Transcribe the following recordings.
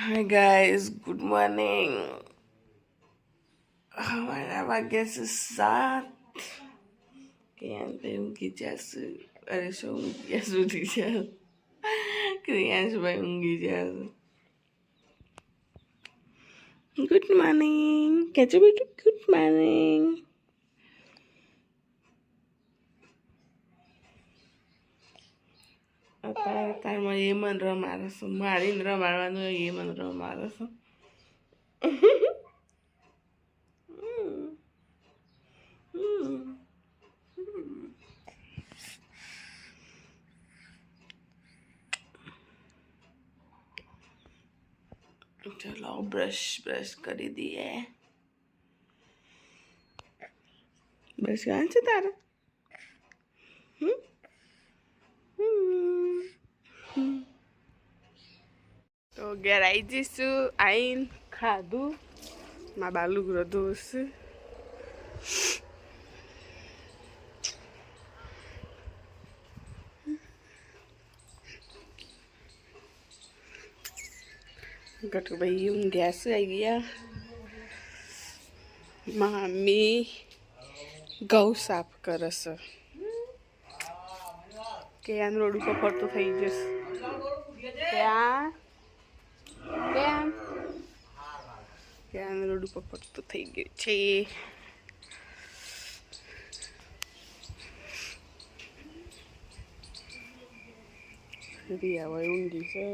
Hi guys, good morning. हमारा वाग्या से 7 क्रियांश ઊંઘી જશે. અરે શું ઊંઘ્યા સુધી છે ક્રિયાંશભાઈ ઊંઘી જશે. ગુડ મોર્નિંગ કેચો બેટું, ગુડ મોર્નિંગ. અત્યારે તારમાં એ મન રમાડે છે, મારીને રમાડવાનું એ મન રમાડે છે. चलो ब्रश ब्रश કરી દઈએ. બ્રશ કાં છે તારો? તો ઘેર આવી જઈશું. આવીને ખાધું, માં બાલું ગ્રધું હશે. ગટુભાઈ ઊંઘ્યા છે. આવી ગયા. મમ્મી ઘઉં સાફ કરે છે કે આન રોડ ઉપર ફરતો થઈ જશે. ત્યાં કેમ ત્યાં રોડ ઉપર ફરતો થઈ ગયો છે. રિયા હોય ઊંઘી છે.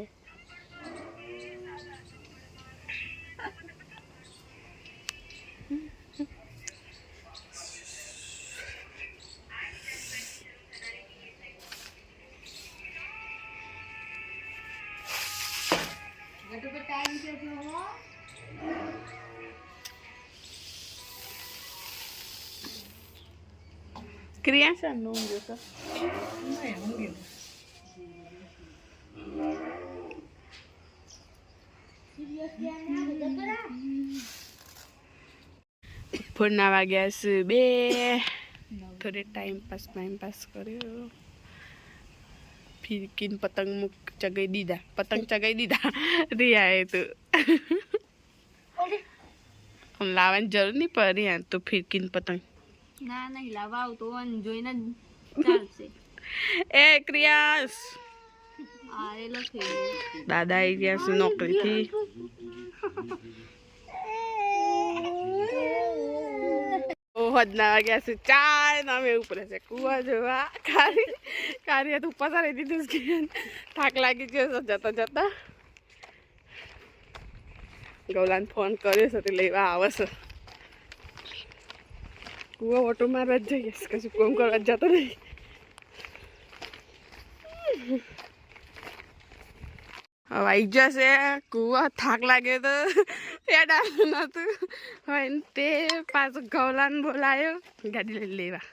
ક્રિયાંશ નું ઊંઘ્યો છે. ફોરના વાગ્યા છે 2. થોડે ટાઈમ પાસ કર્યો. ફિરકીન પતંગ મુક ચગાઈ દીધા, પતંગ ચગાઈ દીધા. રિયાએ તો લાવવાની જરૂર નહીં પડી. યાર તો ફિરકીન પતંગ ના નહીં લાવા તો જોઈને ચાલશે. એ ક્રિયાસ આરેલો છે. દાદા આવી ગયા છે નોકરીથી. હોદના વાગ્યા છે 4. નામે ઉપર છે કુવા જોવા. કાર્ય તો પસારી દીધું કે થાક લાગી ગયો જતા જતા. ગૌલાને ફોન કર્યો છે તે લેવા આવે છે. કુવા ઓટો મારવા જ જઈએ, કશું કોમ કરવા જ જતો નહીં. હવે આવી જશે. કુવા થાક લાગે તો પેડાનું નતું હોય ને તે પાછું ગૌલાને બોલાયો ગાડી લઈ લેવા.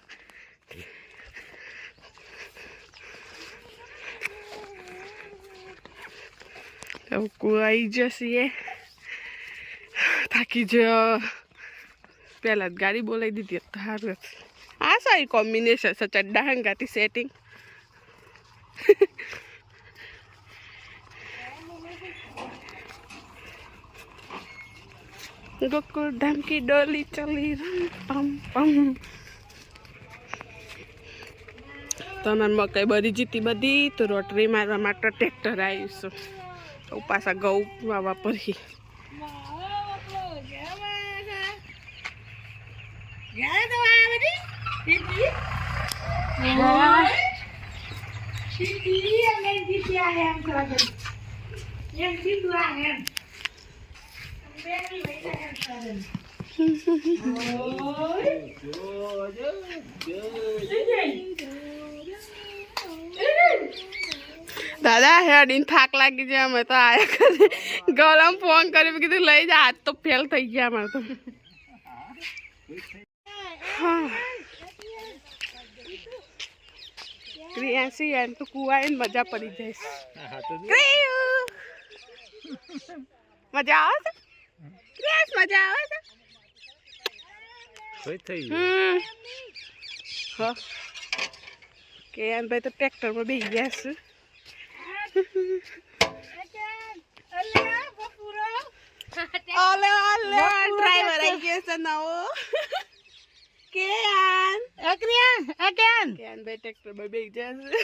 કુવા આવી જશે. થાકી જ પહેલાં જ ગાડી બોલાવી દીધી તો સારું હતું. આ સારી કોમ્બિનેશન છે ચડ્ડા હંગાતી સેટિંગ. ગોકુળધામ કી ડોલી ચલી પમ પમ. તમારે મકાઈ બધી જીતી બધી તો રોટરી મારવા માટે ટ્રેક્ટર આવ્યું છે. પાછા ઘઉં વાવા પડી. દાદા હેડીને થાક લાગી જાય. અમે તો આયા કરે ગૌલામ ફોન કર્યો, કીધું લઈ જા. હાથ તો ફેલ થઈ ગયા અમારે તો. ક્રિયાંશી એમ તો કુવાએ મજા પડી જાય. મજા આવે છે. ક્રિયાંશ મજા આવે છે. કેયાનભાઈ તો ટ્રેક્ટરમાં બેસી ગયા છે. છે નવો કેન એકરિયા કેન ભાઈ ટ્રેક્ટર પર બેસી જશે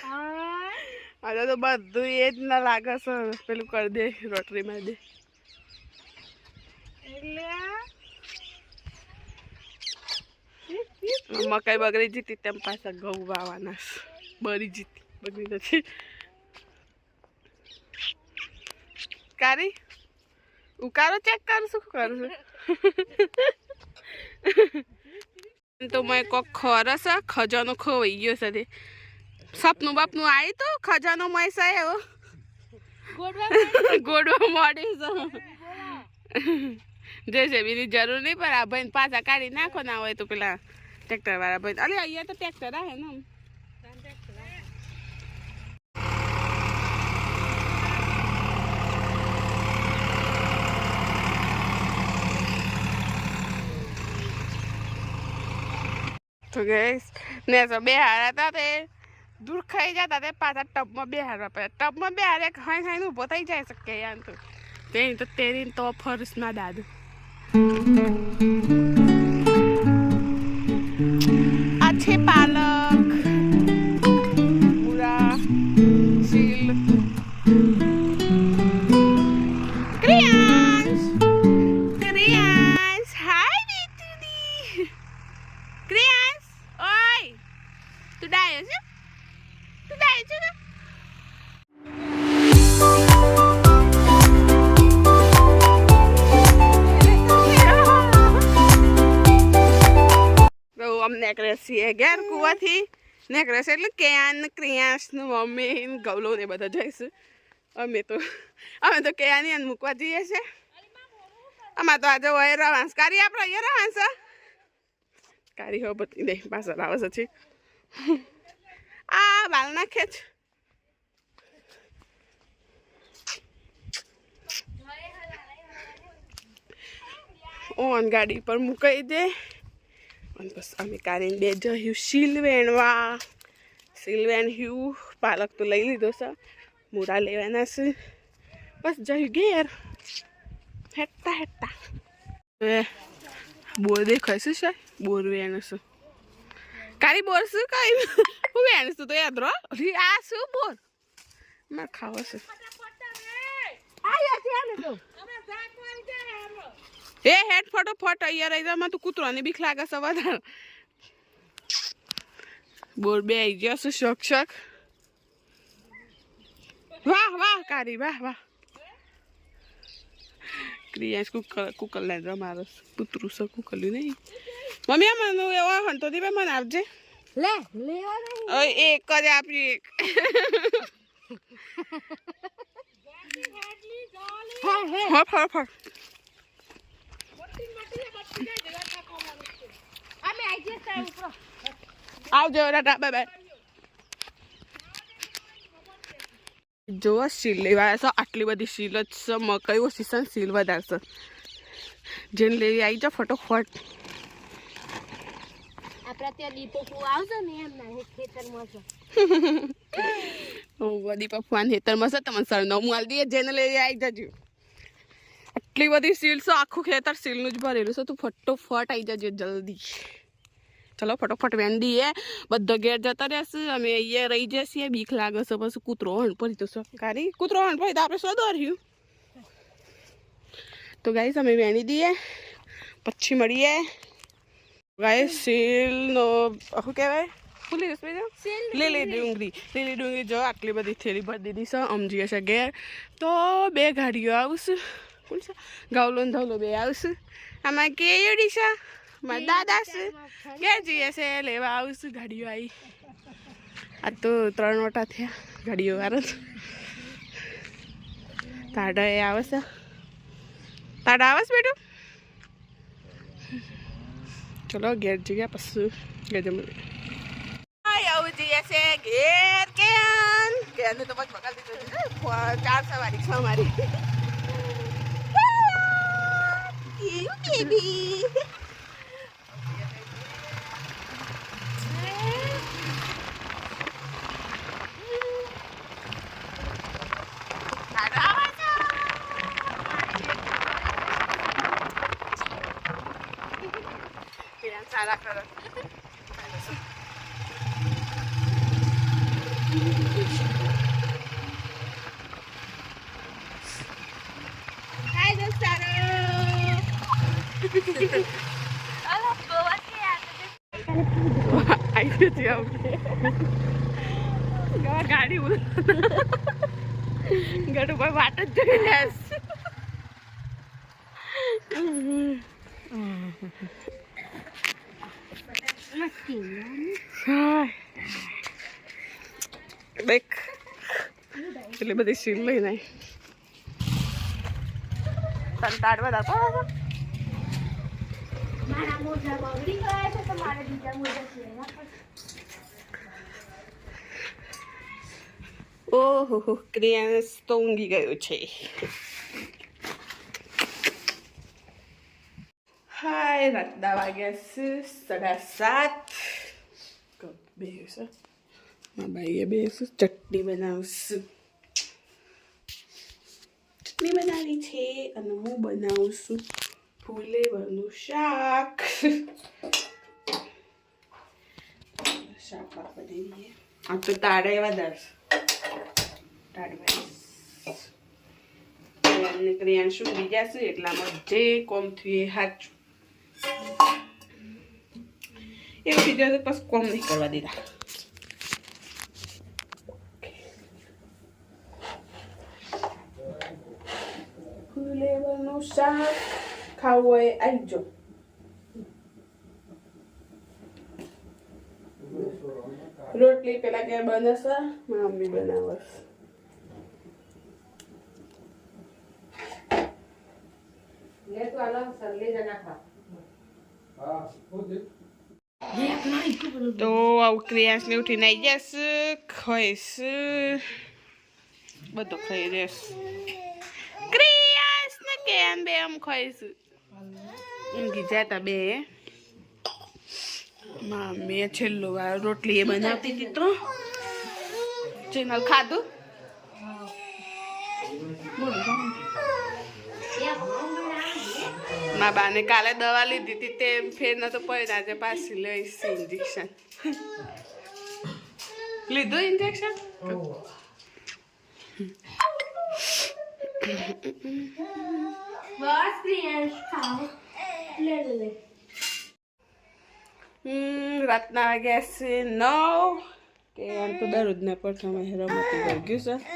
આજે તો બધું એ જ ના લાગે છે પેલું કરી દે રોટરી માં દે મકાઈ બગડી જીતી તેમ પાછા ઘઉં વાવાના બરી જીતી બગડી નથી કારી ઉકારો ચેક કરું શું કરું છું તો મેં કોક ખરસ ખજાનો ખોવાઈ ગયો છે સપનું બાપનું આવી તો ખજાનો મૈસા એવો ગોડવા મળે છે જે બીની જરૂર નહીં પણ આ ભાઈ પાછા કાઢી નાખો ના હોય તો પેલા ટ્રેક્ટર વાળા ભાઈ અરે અહીંયા તો ટ્રેક્ટર આવે ને તો ગઈશ ને તો બે હારા હતા તે દૂર ખાઈ જતા તે પાછા ટબમાં બે હારવા પડે ટબમાં બે હારે ખાઈ ખાઈને ઊભો થઈ જાય શકે યાર તો તેની તો ફર્સ ના દાદુ આ છે પાલક પૂરા શીલ ક્રિયાંશ હાય બેટી ક્રિયાંશ ઓય તું ડાયો છે નેકળે છીએ ઘેર કુવાથી નેકળે છે એટલે કેયાન ક્રિયાંશ મમ્મી ગૌલો ને બધા જઈશું અમે તો કેયાની મૂકવા જઈએ છે આમાં તો આજે હોય રવાંશ કારી આપણે અહીંયા રવાંશ કારી હો બધી દે પાછળ આવે છે આ બાલ નાખે છે ઓન ગાડી પર મૂકાઈ દે અને બસ અમે કારીને બે જયું શીલ વેણ્યું પાલક તો લઈ લીધો છે મૂળા લેવાના છે બસ જયું ઘેર હેઠતા બોર દેખાય છે શાય બોર વેણ છે કારી બોર શું કઈ હું વેણશું તો યાદ રહો આ શું બોર મારે ખાવો છે એ હેડ ફટોફટ અહીંયા રહી જા તું કૂતરાની બીક લાગે છે વધારે બોર બે આવી ગયા છે શોખ વાહ કારી વાહ ક્રિયાંશ કુકર લઈને રમારો કૂતરું છે કુકર્યું નહીં મમ્મી આ મને એવો હંતો દે મને આપજે એક જ આપી એક ફળ આવજો ટાટા બાય બાય જો સીલ લેવાયા છે આટલી બધી સીલ જ છે મકાઈ ઓછી છે સીલ વધારે છે જેને લેવી આવી જાઓ ફટોફટ આપણા ત્યાં દીપો આવશે ને એમ ના ખેતરમાં છે દીપા ફુવાન ખેતરમાં છે તમને સરનામું આલી દઈએ જેને લેવી આવી જજો આટલી બધી સીલ છે આખું ખેતર સીલનું જ ભરેલું છે તું ફટોફટ આવી જજો જલ્દી ચલો ફટોફટ વેંડી એ બધો ઘેર જતા રહેશે અમે અહીંયા રહી જશે બીક લાગે છે પછી કૂતરો હણ પડી તો કારી કૂતરો હણ પડી તો આપણે શું દોર્યું તો ગાઈસ અમે વેણી દઈએ પછી મળીએ ગાઈસ સીલનો શું કહેવાય લીલી ડુંગળી જો આટલી બધી થેલી ભરી દીધી છે સમજીએ છે ઘેર તો બે ગાડીઓ આવશે કોણ છે ગાવલો ને ધવલો બે આવશે આમાં કેયડી છે મારા દાદા છે ઘેર જઈએ છે લેવા આવશું ગાડીઓ આવી આ તો 3 વટા થયા ગાડીઓ વાળા તાડા એ આવે છે તાડા આવે છે બેટું ચલો ઘેર જઈએ પછી ગજમ આવું જઈએ છે ઘેર કેન તો બસ બગાડ દીધો 4 સવારી 6 મારી બેબી સારા કરો હાય દોસ્તારો આવી છે ગાડી ગડુ ભાઈ વાટ જ જોઈ લેસ દેખ એટલી બધી સીલ લઈ નહીં તને તાડવા દાતો મારા મોજા બગડી ગયા છે તો મારે બીજા મોજા લેવા પડશે. ઓહો ક્રિયાન્સ તો ઊંઘી ગયો છે હાય રાતના વાગ્યા છે 7:30 બેસું ભાઈએ બેસું ચટણી બનાવશું ચટણી બનાવી છે અને હું બનાવું છું ફુલેવરનું શાક શાક બનાવીએ આ તો તાળે વધારે ક્રિયાન શું બીજા શું એટલામાં જે કોમ થયું એ સાચું એવું બીજા તો પછી કોમ નહીં કરવા દીધા ફુલેવરનું શાક ખાવું હોય આવી જો રોટલી પેલા ક્યાં બનાવશે મમ્મી બનાવશે તો આવું ક્રિયાસને ઉઠીને આવી જશે ખાઈશ બધું ખાઈ જશે ક્રિયાસ ને કેમ બે આમ ખાઈશ ઊંઘી જતા બે મમ્મીએ છેલ્લો વાર રોટલી એ બનાવતી હતી તો ચેનલ ખાધું મા બાને કાલે દવા લીધી હતી તે ફેર નતો પડ્યા આજે પાછી લઈશ ઇન્જેક્શન લીધું ઇન્જેક્શન બસ પ્રિયાંશ ખાઓ લે લે લે રાતના વાગ્યા છે 9 કે આમ તો દરરોજ ના પ્રથમ રમતી ગઈ ગયું છે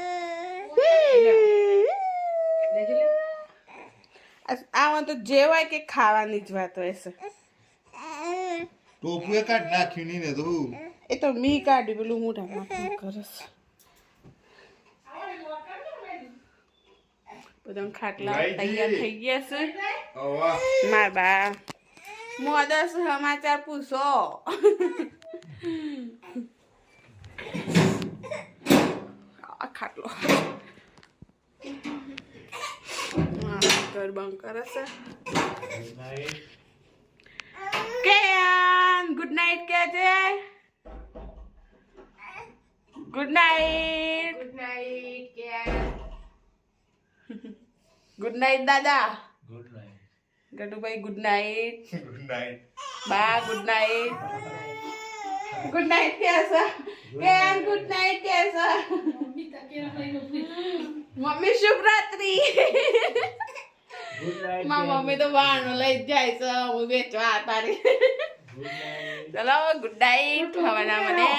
આમાં તો જે હોય કે ખાવાની જ વાત હોય છે ટોપુએ કાઢ નાખ્યું નહીં ને તો એ તો મી કાઢી પેલું મોટા નાખી કરસ બધા ખાટલા તૈયાર થઈ ગયા છે માર બા મોદા સમાચાર પૂછો આ ખાટલો ઘર બંધ કરે છે કેન ગુડ નાઇટ કે છે ગુડ નાઇટ કેન ગુડ નાઇટ દાદા ગુડ નાઇટ ગટુભાઈ ગુડ નાઇટ ગુડ નાઇટ બા ગુડ નાઇટ ગુડ નાઇટ કેસા કેન ગુડ નાઇટ કેસા મમ્મી શુભ રાત્રી મારા મમ્મી તો વાણો લઈ જાય છે હું વેચવા તારી ચલો ગુડ નાઇટ હવાના મને